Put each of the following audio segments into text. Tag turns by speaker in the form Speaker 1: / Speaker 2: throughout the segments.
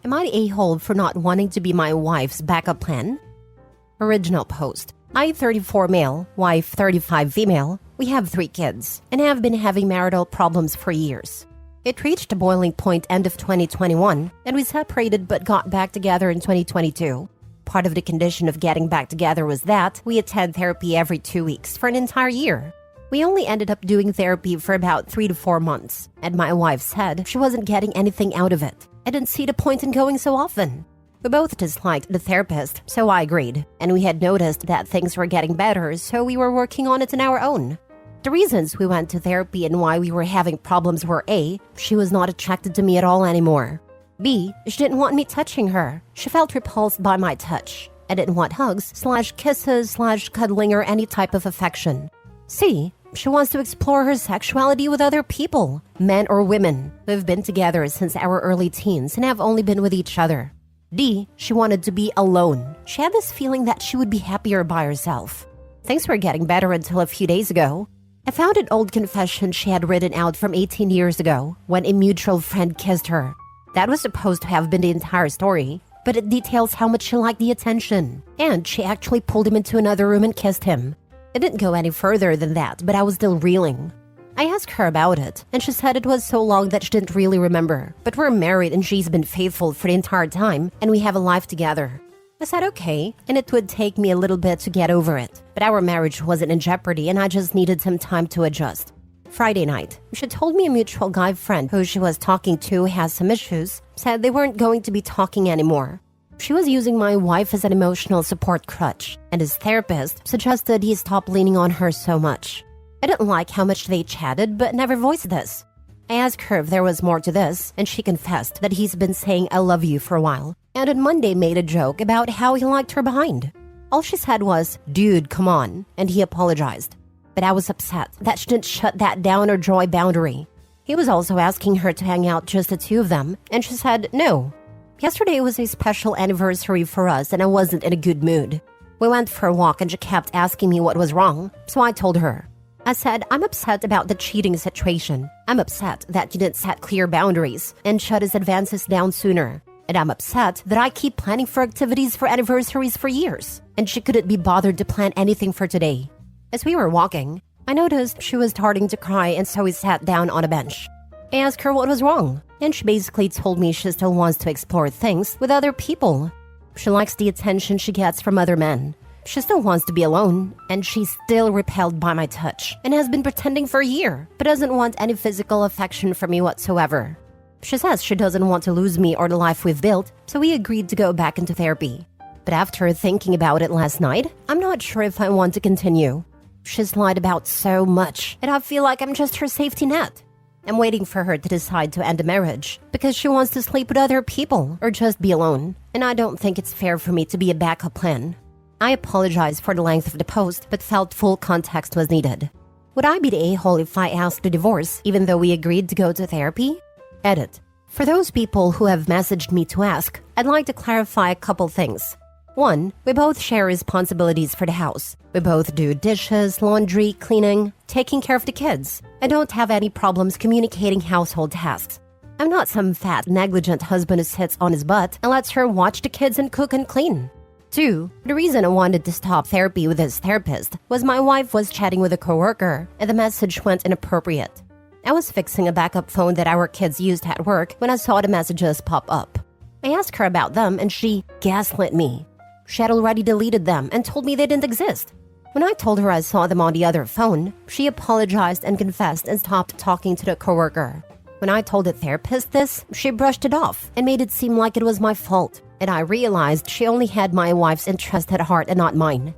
Speaker 1: Am I the a-hole for not wanting to be my wife's backup plan? Original post. I 34 male, wife 35 female. We have 3 kids and have been having marital problems for years. It reached a boiling point end of 2021 and we separated but got back together in 2022. Part of the condition of getting back together was that we attend therapy every 2 weeks for an entire year. We only ended up doing therapy for about 3 to 4 months, and my wife said she wasn't getting anything out of it. I didn't see the point in going so often. We both disliked the therapist, so I agreed, and we had noticed that things were getting better, so we were working on it on our own. The reasons we went to therapy and why we were having problems were A, she was not attracted to me at all anymore. B, she didn't want me touching her. She felt repulsed by my touch. I didn't want hugs/kisses/cuddling or any type of affection. C, she wants to explore her sexuality with other people, men or women. We've been together since our early teens and have only been with each other. D, she wanted to be alone. She had this feeling that she would be happier by herself. Things were getting better until a few days ago. I found an old confession she had written out from 18 years ago when a mutual friend kissed her. That was supposed to have been the entire story, but it details how much she liked the attention, and she actually pulled him into another room and kissed him. It didn't go any further than that, but I was still reeling. I asked her about it, and she said it was so long that she didn't really remember, but we're married and she's been faithful for the entire time, and we have a life together. I said okay, and it would take me a little bit to get over it, but our marriage wasn't in jeopardy and I just needed some time to adjust. Friday night, she told me a mutual guy friend who she was talking to has some issues, said they weren't going to be talking anymore. She was using my wife as an emotional support crutch, and his therapist suggested he stop leaning on her so much. I didn't like how much they chatted, but never voiced this. I asked her if there was more to this, and she confessed that he's been saying I love you for a while, and on Monday made a joke about how he liked her behind. All she said was, "Dude, come on," and he apologized. But I was upset that she didn't shut that down or draw a boundary. He was also asking her to hang out just the 2 of them, and she said no. Yesterday was a special anniversary for us and I wasn't in a good mood. We went for a walk and she kept asking me what was wrong, so I told her. I said, I'm upset about the cheating situation. I'm upset that you didn't set clear boundaries and shut his advances down sooner. And I'm upset that I keep planning for activities for anniversaries for years, and she couldn't be bothered to plan anything for today. As we were walking, I noticed she was starting to cry, and so we sat down on a bench. I asked her what was wrong, and she basically told me she still wants to explore things with other people. She likes the attention she gets from other men. She still wants to be alone, and she's still repelled by my touch, and has been pretending for a year, but doesn't want any physical affection from me whatsoever. She says she doesn't want to lose me or the life we've built, so we agreed to go back into therapy. But after thinking about it last night, I'm not sure if I want to continue. She's lied about so much, and I feel like I'm just her safety net. I'm waiting for her to decide to end the marriage because she wants to sleep with other people or just be alone, and I don't think it's fair for me to be a backup plan. I apologize for the length of the post, but felt full context was needed. Would I be the a-hole if I asked a divorce even though we agreed to go to therapy? Edit. For those people who have messaged me to ask, I'd like to clarify a couple things. 1. We both share responsibilities for the house. We both do dishes, laundry, cleaning, taking care of the kids. I don't have any problems communicating household tasks. I'm not some fat, negligent husband who sits on his butt and lets her watch the kids and cook and clean. 2. The reason I wanted to stop therapy with his therapist was my wife was chatting with a coworker and the message went inappropriate. I was fixing a backup phone that our kids used at work when I saw the messages pop up. I asked her about them and she gaslit me. She had already deleted them and told me they didn't exist. When I told her I saw them on the other phone, she apologized and confessed and stopped talking to the coworker. When I told the therapist this, she brushed it off and made it seem like it was my fault, and I realized she only had my wife's interest at heart and not mine.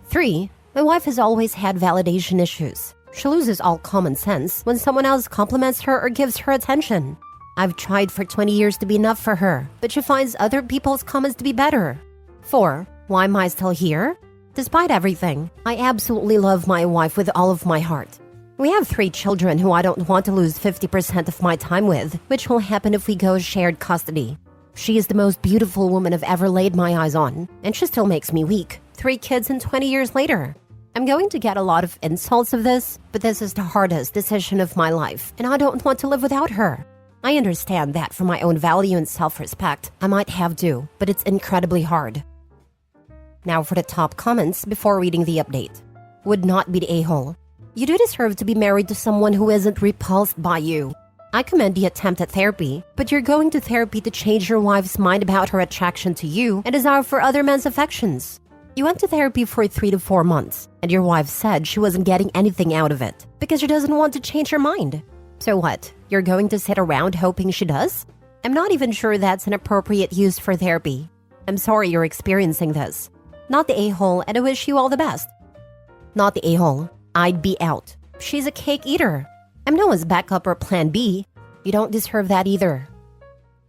Speaker 1: 3. My wife has always had validation issues. She loses all common sense when someone else compliments her or gives her attention. I've tried for 20 years to be enough for her, but she finds other people's comments to be better. 4. Why am I still here? Despite everything, I absolutely love my wife with all of my heart. We have 3 children who I don't want to lose 50% of my time with, which will happen if we go shared custody. She is the most beautiful woman I've ever laid my eyes on, and she still makes me weak, 3 kids and 20 years later. I'm going to get a lot of insults of this, but this is the hardest decision of my life, and I don't want to live without her. I understand that for my own value and self-respect, I might have to, but it's incredibly hard. Now for the top comments before reading the update. Would not be the a-hole. You do deserve to be married to someone who isn't repulsed by you. I commend the attempt at therapy, but you're going to therapy to change your wife's mind about her attraction to you and desire for other men's affections. You went to therapy for 3 to 4 months, and your wife said she wasn't getting anything out of it because she doesn't want to change her mind. So what? You're going to sit around hoping she does? I'm not even sure that's an appropriate use for therapy. I'm sorry you're experiencing this. Not the a-hole, and I wish you all the best. Not the a-hole. I'd be out. She's a cake eater. I'm no one's backup or plan B. You don't deserve that either.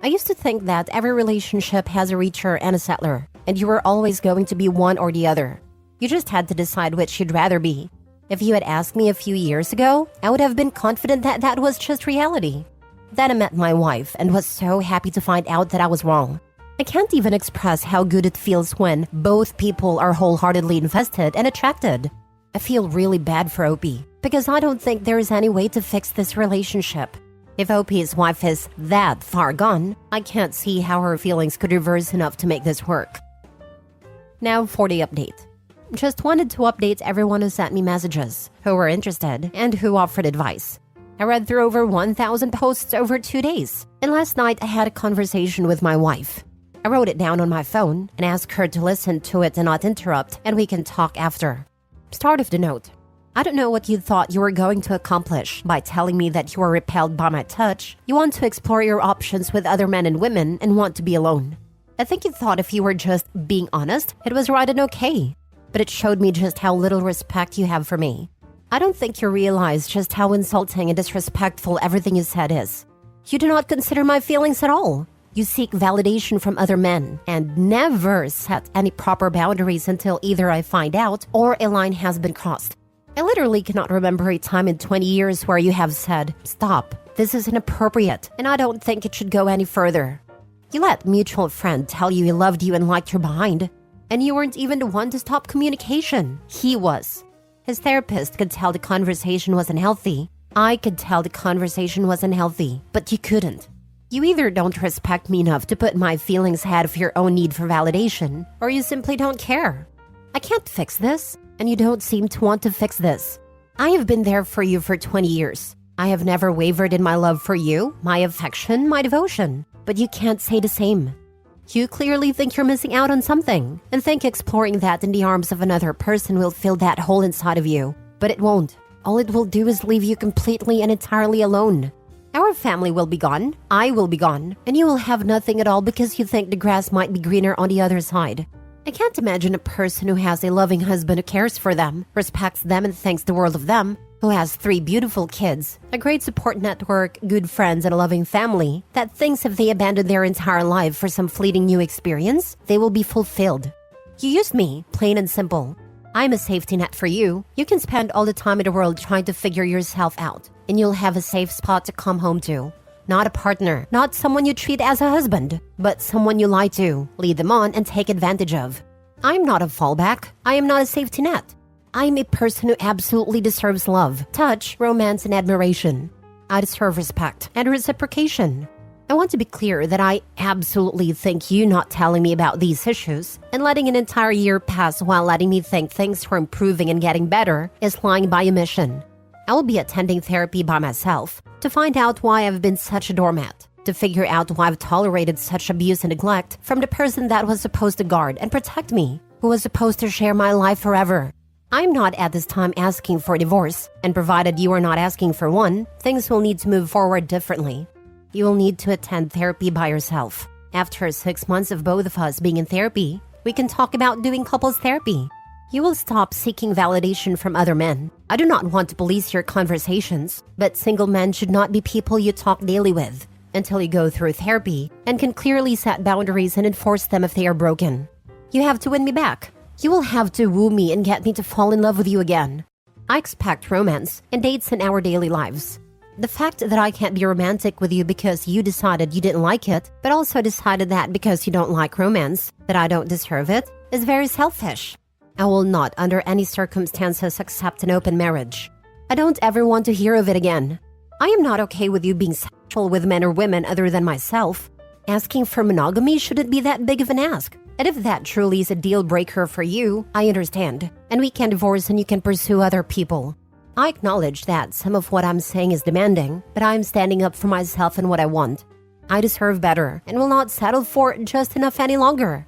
Speaker 1: I used to think that every relationship has a reacher and a settler, and you were always going to be one or the other. You just had to decide which you'd rather be. If you had asked me a few years ago, I would have been confident that that was just reality. Then I met my wife and was so happy to find out that I was wrong. I can't even express how good it feels when both people are wholeheartedly invested and attracted. I feel really bad for Opie because I don't think there is any way to fix this relationship. If Opie's wife is that far gone, I can't see how her feelings could reverse enough to make this work. Now for the update. Just wanted to update everyone who sent me messages, who were interested, and who offered advice. I read through over 1,000 posts over 2 days, and last night I had a conversation with my wife. I wrote it down on my phone and asked her to listen to it and not interrupt, and we can talk after. Start of the note. I don't know what you thought you were going to accomplish by telling me that you are repelled by my touch. You want to explore your options with other men and women and want to be alone. I think you thought if you were just being honest, it was right and okay. But it showed me just how little respect you have for me. I don't think you realize just how insulting and disrespectful everything you said is. You do not consider my feelings at all. You seek validation from other men and never set any proper boundaries until either I find out or a line has been crossed. I literally cannot remember a time in 20 years where you have said, "Stop, this is inappropriate, and I don't think it should go any further." You let a mutual friend tell you he loved you and liked your behind, and you weren't even the one to stop communication. He was. His therapist could tell the conversation was unhealthy. I could tell the conversation was unhealthy, but you couldn't. You either don't respect me enough to put my feelings ahead of your own need for validation, or you simply don't care. I can't fix this, and you don't seem to want to fix this. I have been there for you for 20 years. I have never wavered in my love for you, my affection, my devotion, but you can't say the same. You clearly think you're missing out on something, and think exploring that in the arms of another person will fill that hole inside of you, but it won't. All it will do is leave you completely and entirely alone. Our family will be gone, I will be gone, and you will have nothing at all because you think the grass might be greener on the other side. I can't imagine a person who has a loving husband who cares for them, respects them and thinks the world of them, who has 3 beautiful kids, a great support network, good friends, and a loving family, that thinks if they abandon their entire life for some fleeting new experience, they will be fulfilled. You used me, plain and simple. I'm a safety net for you. You can spend all the time in the world trying to figure yourself out, and you'll have a safe spot to come home to. Not a partner, not someone you treat as a husband, but someone you lie to, lead them on, and take advantage of. I'm not a fallback. I am not a safety net. I'm a person who absolutely deserves love, touch, romance, and admiration. I deserve respect and reciprocation. I want to be clear that I absolutely think you not telling me about these issues and letting an entire year pass while letting me think things were improving and getting better is lying by omission. I will be attending therapy by myself to find out why I've been such a doormat, to figure out why I've tolerated such abuse and neglect from the person that was supposed to guard and protect me, who was supposed to share my life forever. I'm not at this time asking for a divorce, and provided you are not asking for one, things will need to move forward differently. You will need to attend therapy by yourself. After 6 months of both of us being in therapy, we can talk about doing couples therapy. You will stop seeking validation from other men. I do not want to police your conversations, but single men should not be people you talk daily with until you go through therapy and can clearly set boundaries and enforce them if they are broken. You have to win me back. You will have to woo me and get me to fall in love with you again. I expect romance and dates in our daily lives. The fact that I can't be romantic with you because you decided you didn't like it, but also decided that because you don't like romance, that I don't deserve it, is very selfish. I will not under any circumstances accept an open marriage. I don't ever want to hear of it again. I am not okay with you being sexual with men or women other than myself. Asking for monogamy shouldn't be that big of an ask. And if that truly is a deal breaker for you, I understand. And we can divorce and you can pursue other people. I acknowledge that some of what I'm saying is demanding, but I'm standing up for myself and what I want. I deserve better and will not settle for just enough any longer.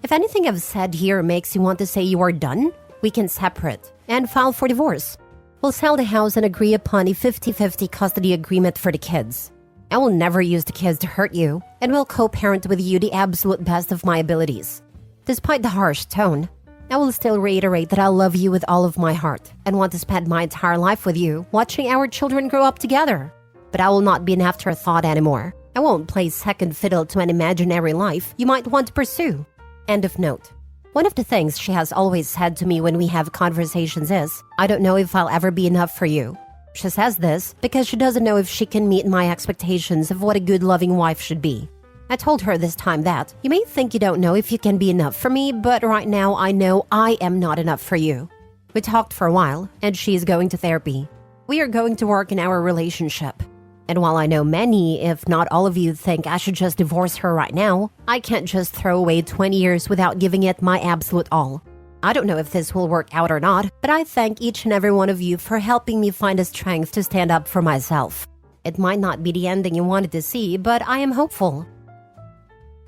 Speaker 1: If anything I've said here makes you want to say you are done, we can separate and file for divorce. We'll sell the house and agree upon a 50-50 custody agreement for the kids. I will never use the kids to hurt you and will co-parent with you the absolute best of my abilities. Despite the harsh tone, I will still reiterate that I love you with all of my heart and want to spend my entire life with you, watching our children grow up together. But I will not be an afterthought anymore. I won't play second fiddle to an imaginary life you might want to pursue. End of note. One of the things she has always said to me when we have conversations is, I don't know if I'll ever be enough for you. She says this because she doesn't know if she can meet my expectations of what a good loving wife should be. I told her this time that, you may think you don't know if you can be enough for me, but right now I know I am not enough for you. We talked for a while, and she's going to therapy. We are going to work in our relationship. And while I know many, if not all of you think I should just divorce her right now, I can't just throw away 20 years without giving it my absolute all. I don't know if this will work out or not, but I thank each and every one of you for helping me find the strength to stand up for myself. It might not be the ending you wanted to see, but I am hopeful.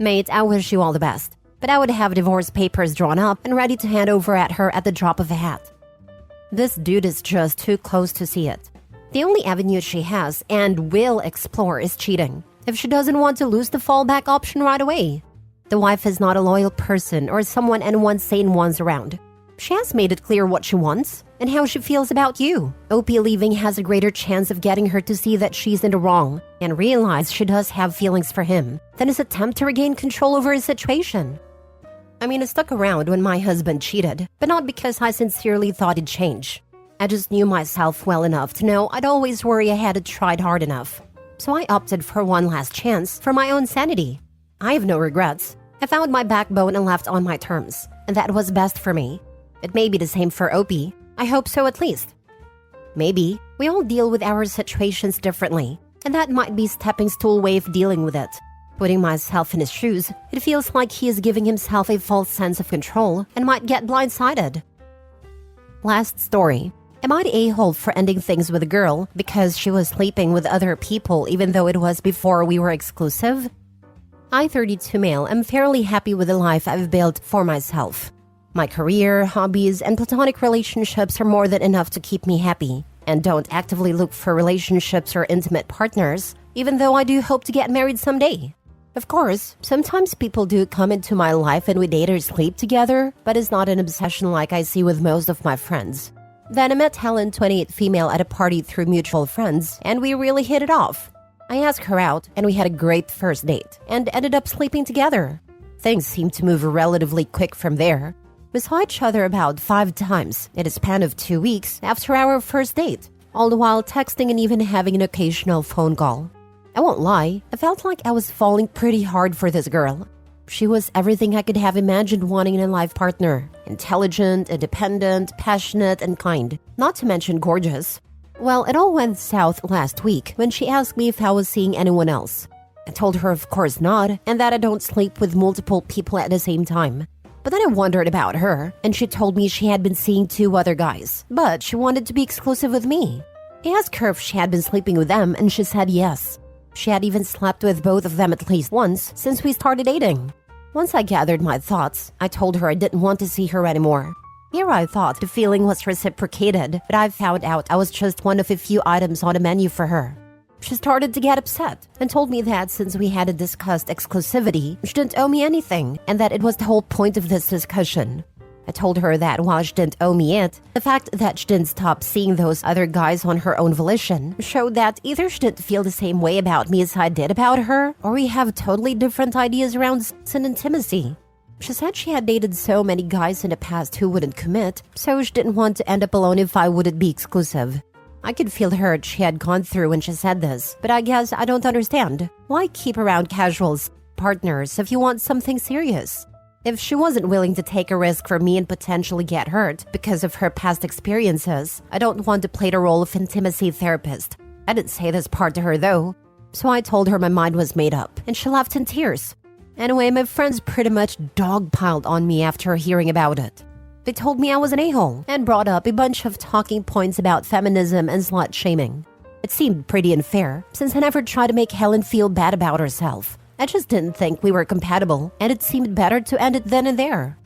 Speaker 1: Mate, I wish you all the best, but I would have divorce papers drawn up and ready to hand over at her at the drop of a hat. This dude is just too close to see it. The only avenue she has and will explore is cheating, if she doesn't want to lose the fallback option right away. The wife is not a loyal person or someone anyone sane wants around. She has made it clear what she wants and how she feels about you. OP leaving has a greater chance of getting her to see that she's in the wrong and realize she does have feelings for him than his attempt to regain control over his situation. I stuck around when my husband cheated, but not because I sincerely thought he'd change. I just knew myself well enough to know I'd always worry I hadn't tried hard enough. So I opted for one last chance for my own sanity. I have no regrets. I found my backbone and left on my terms, and that was best for me. It may be the same for Opie. I hope so at least. Maybe we all deal with our situations differently, and that might be Stepping's tool way of dealing with it. Putting myself in his shoes, it feels like he is giving himself a false sense of control and might get blindsided. Last story. Am I the a-hole for ending things with a girl because she was sleeping with other people even though it was before we were exclusive? I, 32 male, am fairly happy with the life I've built for myself. My career, hobbies, and platonic relationships are more than enough to keep me happy, and don't actively look for relationships or intimate partners, even though I do hope to get married someday. Of course, sometimes people do come into my life and we date or sleep together, but it's not an obsession like I see with most of my friends. Then I met Helen, 28 female, at a party through mutual friends, and we really hit it off. I asked her out, and we had a great first date, and ended up sleeping together. Things seemed to move relatively quick from there. We saw each other about 5 times in a span of 2 weeks after our first date, all the while texting and even having an occasional phone call. I won't lie, I felt like I was falling pretty hard for this girl. She was everything I could have imagined wanting in a life partner. Intelligent, independent, passionate, and kind. Not to mention gorgeous. Well, it all went south last week when she asked me if I was seeing anyone else. I told her of course not, and that I don't sleep with multiple people at the same time. But then I wondered about her, and she told me she had been seeing 2 other guys, but she wanted to be exclusive with me. I asked her if she had been sleeping with them, and she said yes. She had even slept with both of them at least once since we started dating. Once I gathered my thoughts, I told her I didn't want to see her anymore. Here I thought the feeling was reciprocated, but I found out I was just one of a few items on the menu for her. She started to get upset and told me that since we hadn't discussed exclusivity, she didn't owe me anything and that it was the whole point of this discussion. I told her that while she didn't owe me it, the fact that she didn't stop seeing those other guys on her own volition showed that either she didn't feel the same way about me as I did about her, or we have totally different ideas around sex and intimacy. She said she had dated so many guys in the past who wouldn't commit, so she didn't want to end up alone if I wouldn't be exclusive. I could feel the hurt she had gone through when she said this, but I guess I don't understand. Why keep around casual partners if you want something serious? If she wasn't willing to take a risk for me and potentially get hurt because of her past experiences, I don't want to play the role of intimacy therapist. I didn't say this part to her though, so I told her my mind was made up, and she left in tears. Anyway, my friends pretty much dogpiled on me after hearing about it. They told me I was an a-hole and brought up a bunch of talking points about feminism and slut shaming. It seemed pretty unfair since I never tried to make Helen feel bad about herself. I just didn't think we were compatible, and it seemed better to end it then and there.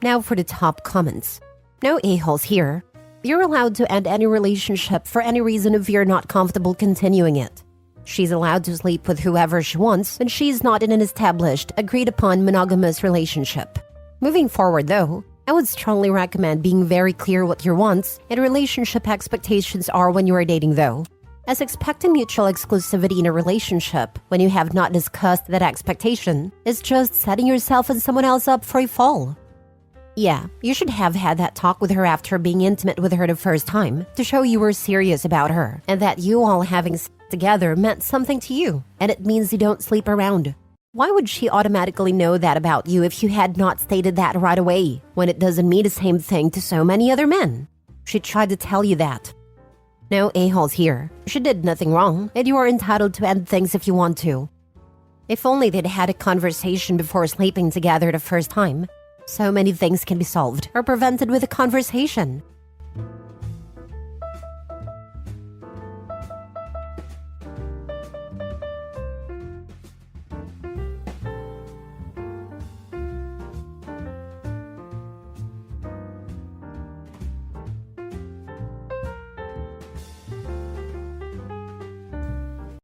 Speaker 1: Now for the top comments. No a-holes here. You're allowed to end any relationship for any reason if you're not comfortable continuing it. She's allowed to sleep with whoever she wants, and she's not in an established, agreed-upon monogamous relationship. Moving forward though, I would strongly recommend being very clear what your wants and relationship expectations are when you are dating though, as expecting mutual exclusivity in a relationship when you have not discussed that expectation is just setting yourself and someone else up for a fall. Yeah, you should have had that talk with her after being intimate with her the first time to show you were serious about her and that you all having sex together meant something to you, and it means you don't sleep around. Why would she automatically know that about you if you had not stated that right away, when it doesn't mean the same thing to so many other men? She tried to tell you that. No a-holes here. She did nothing wrong, and you are entitled to end things if you want to. If only they'd had a conversation before sleeping together the first time. So many things can be solved or prevented with a conversation.